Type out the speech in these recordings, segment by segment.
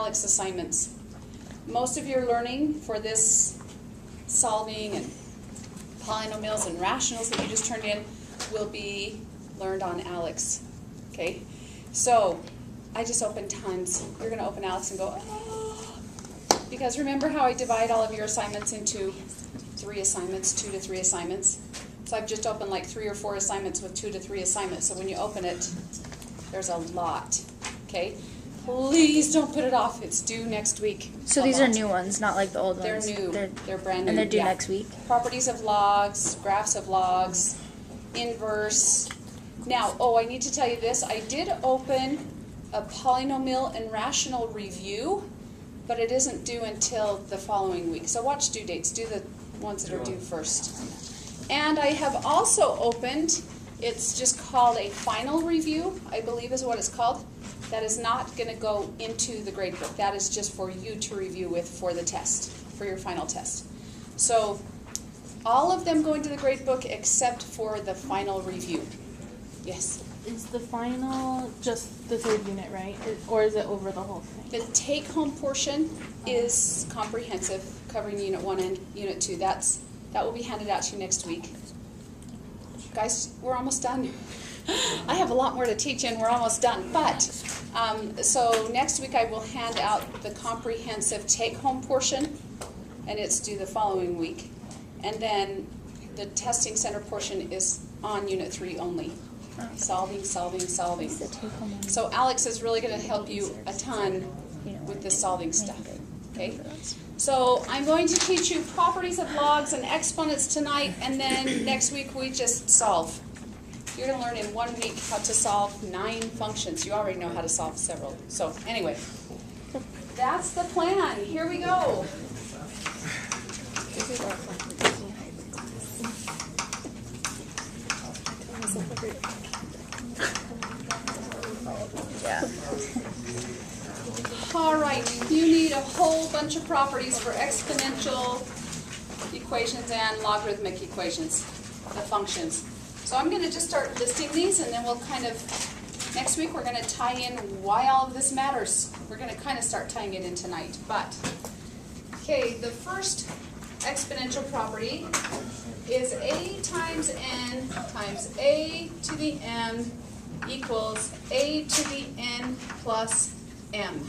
Alex assignments. Most of your learning for this solving and polynomials and rationals that you just turned in will be learned on Alex. Okay? So, I just opened tons. You're going to open Alex and go, oh. Because remember how I divide all of your assignments into 3 assignments, 2 to 3 assignments? So I've just opened like 3 or 4 assignments with 2 to 3 assignments. So when you open it, there's a lot. Okay? Please don't put it off. It's due next week. So these are new ones, not like the old They're ones. new. They're brand new. And they're due next week? Properties of logs, graphs of logs, inverse. Now, I need to tell you this. I did open a polynomial and rational review, but it isn't due until the following week. So watch due dates. Do the ones that are due first. And I have also opened, it's just called a final review, I believe is what it's called. That is not going to go into the grade book. That is just for you to review with for the test, for your final test. So all of them go into the grade book except for the final review. Yes? Is the final just the 3rd unit, right? Or is it over the whole thing? The take-home portion is comprehensive, covering Unit 1 and Unit 2. That will be handed out to you next week. Guys, we're almost done. I have a lot more to teach and we're almost done. But, so next week I will hand out the comprehensive take-home portion, and it's due the following week. And then the testing center portion is on Unit 3 only. Solving, solving, solving. So Alex is really going to help you a ton with this solving stuff. Okay? So I'm going to teach you properties of logs and exponents tonight, and then next week we just solve. You're going to learn in 1 week how to solve 9 functions. You already know how to solve several. So anyway, that's the plan. Here we go. Yeah. All right, you need a whole bunch of properties for exponential equations and logarithmic equations, the functions. So I'm going to just start listing these, and then we'll kind of, next week we're going to tie in why all of this matters. We're going to kind of start tying it in tonight. But, okay, the first exponential property is a times n times a to the m equals a to the n plus m.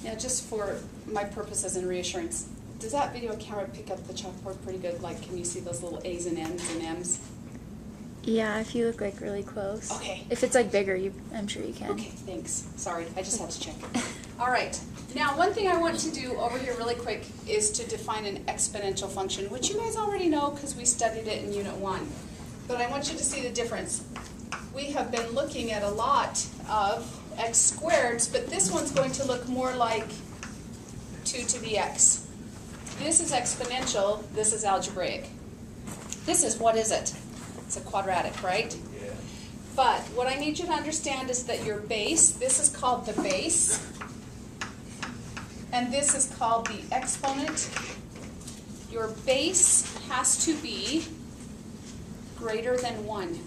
Now, just for my purposes and reassurance, does that video camera pick up the chalkboard pretty good? Like, can you see those little a's and n's and m's? Yeah, if you look like really close. Okay. If it's like bigger, I'm sure you can. Okay, thanks. Sorry, I just had to check. All right. Now, one thing I want to do over here really quick is to define an exponential function, which you guys already know because we studied it in Unit 1. But I want you to see the difference. We have been looking at a lot of x squareds, but this one's going to look more like 2 to the x. This is exponential, this is algebraic. This is, what is it? It's a quadratic, right? Yeah. But what I need you to understand is that your base, this is called the base, and this is called the exponent. Your base has to be greater than 1.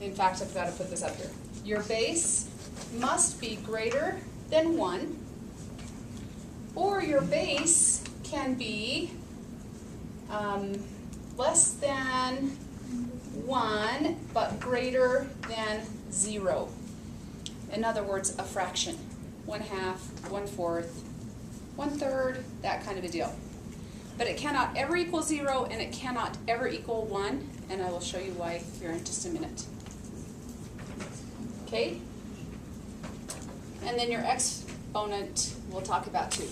In fact, I've got to put this up here. Your base must be greater than 1, or your base can be less than 1, but greater than 0. In other words, a fraction. 1/2, 1/4, 1/3, that kind of a deal. But it cannot ever equal 0, and it cannot ever equal 1, and I will show you why here in just a minute. Okay? And then your exponent we'll talk about too.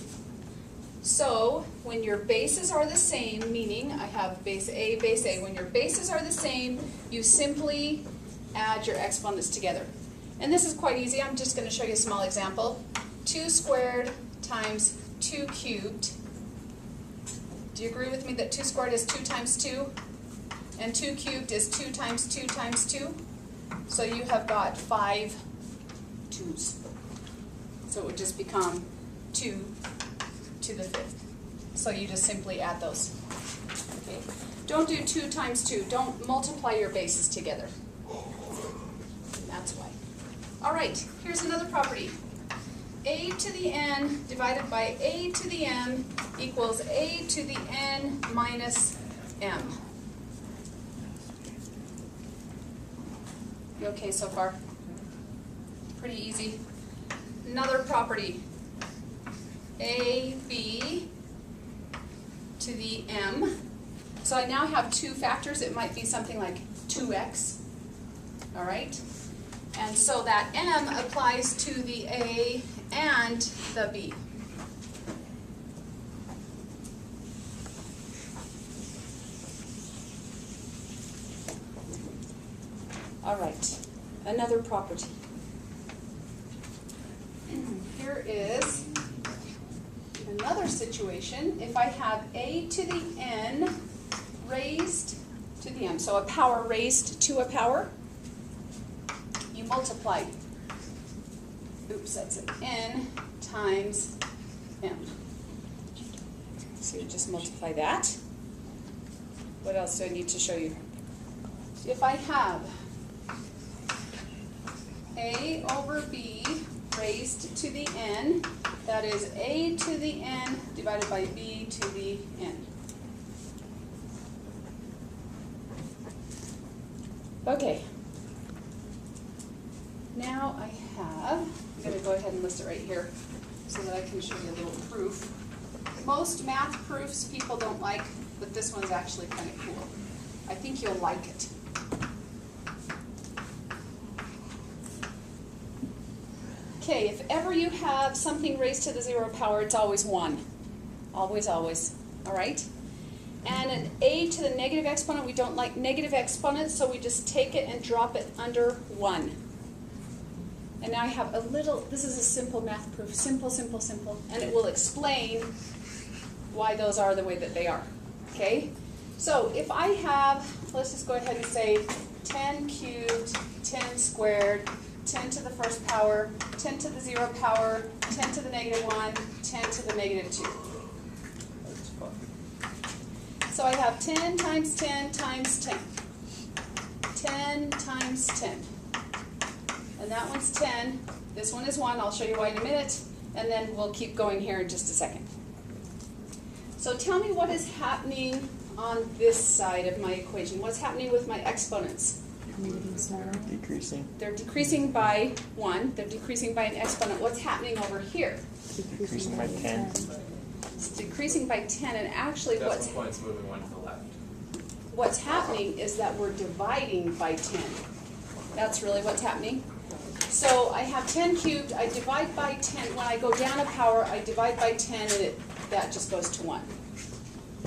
So when your bases are the same, meaning I have base A, when your bases are the same, you simply add your exponents together. And this is quite easy. I'm just going to show you a small example. 2 squared times 2 cubed. Do you agree with me that 2 squared is 2 times 2? And 2 cubed is 2 times 2 times 2? So you have got 5 2's. So it would just become 2 to the 5th. So you just simply add those. Okay. Don't do 2 times 2. Don't multiply your bases together. That's why. All right, here's another property. A to the n divided by a to the m equals a to the n minus m. You okay so far? Pretty easy. Another property. AB to the m. So I now have two factors. It might be something like 2x. All right? And so that m applies to the a and the b. All right, another property. Here is another situation. If I have a to the n raised to the m, so a power raised to a power, you multiply, oops, that's an n times m. So you just multiply that. What else do I need to show you? If I have a over b raised to the n, that is a to the n divided by b to the n. Okay. Now I have, I'm going to go ahead and list it right here so that I can show you a little proof. Most math proofs people don't like, but this one's actually kind of cool. I think you'll like it. Okay, if ever you have something raised to the 0 power, it's always 1. Always, always. All right? And an a to the negative exponent, we don't like negative exponents, so we just take it and drop it under 1. And now I have a little, this is a simple math proof, simple, simple, simple, and it will explain why those are the way that they are. Okay? So if I have, let's just go ahead and say 10 cubed, 10 squared, 10 to the first power, 10 to the 0 power, 10 to the negative 1, 10 to the negative 2. That's fun. So I have 10 times 10 times 10. 10 times 10. And that one's 10. This one is 1. I'll show you why in a minute. And then we'll keep going here in just a second. So tell me what is happening on this side of my equation. What's happening with my exponents? Decreasing. They're decreasing by 1. They're decreasing by an exponent. What's happening over here? Decreasing by 10. It's decreasing by 10, and actually Decimal points moving one to the left. what's happening is that we're dividing by 10. That's really what's happening. So I have 10 cubed, I divide by 10. When I go down a power, I divide by 10, and that just goes to 1.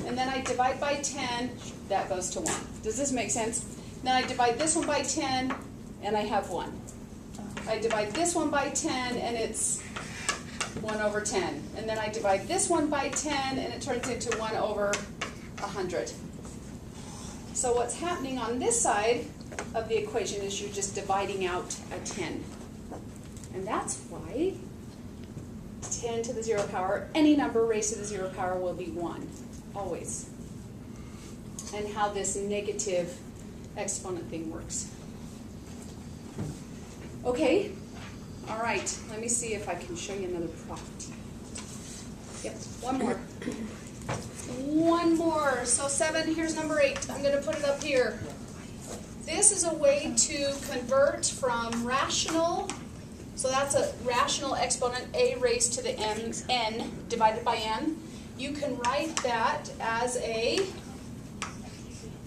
And then I divide by 10, that goes to 1. Does this make sense? Then I divide this one by 10, and I have 1. I divide this one by 10, and it's 1 over 10. And then I divide this one by 10, and it turns into 1 over 100. So what's happening on this side of the equation is you're just dividing out a 10. And that's why 10 to the 0 power, any number raised to the 0 power will be 1, always. And how this negative exponent thing works. Okay, all right, let me see if I can show you another property. Yep, one more. One more. So 7, here's number 8. I'm going to put it up here. This is a way to convert from rational, so that's a rational exponent, a raised to the n divided by n. You can write that as a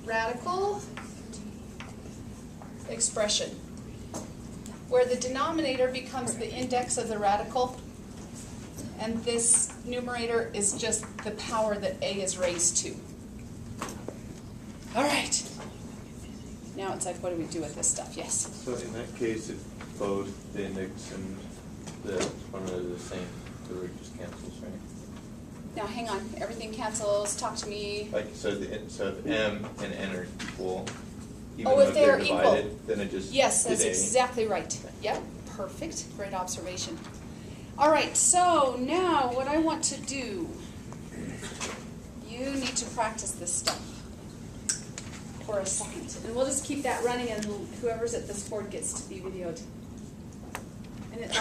radical expression, where the denominator becomes the index of the radical, and this numerator is just the power that a is raised to. All right. Now it's like, what do we do with this stuff? Yes? So in that case, if both the index and the exponent are the same, the root just cancels, right? Now hang on. Everything cancels. Talk to me. Like, so if m and n are equal, even Oh, though if they're divided, equal. then it just Yes, did that's A. exactly right. Yep, perfect. Great observation. All right, so now what I want to do, you need to practice this stuff for a second. And we'll just keep that running, and whoever's at this board gets to be videoed.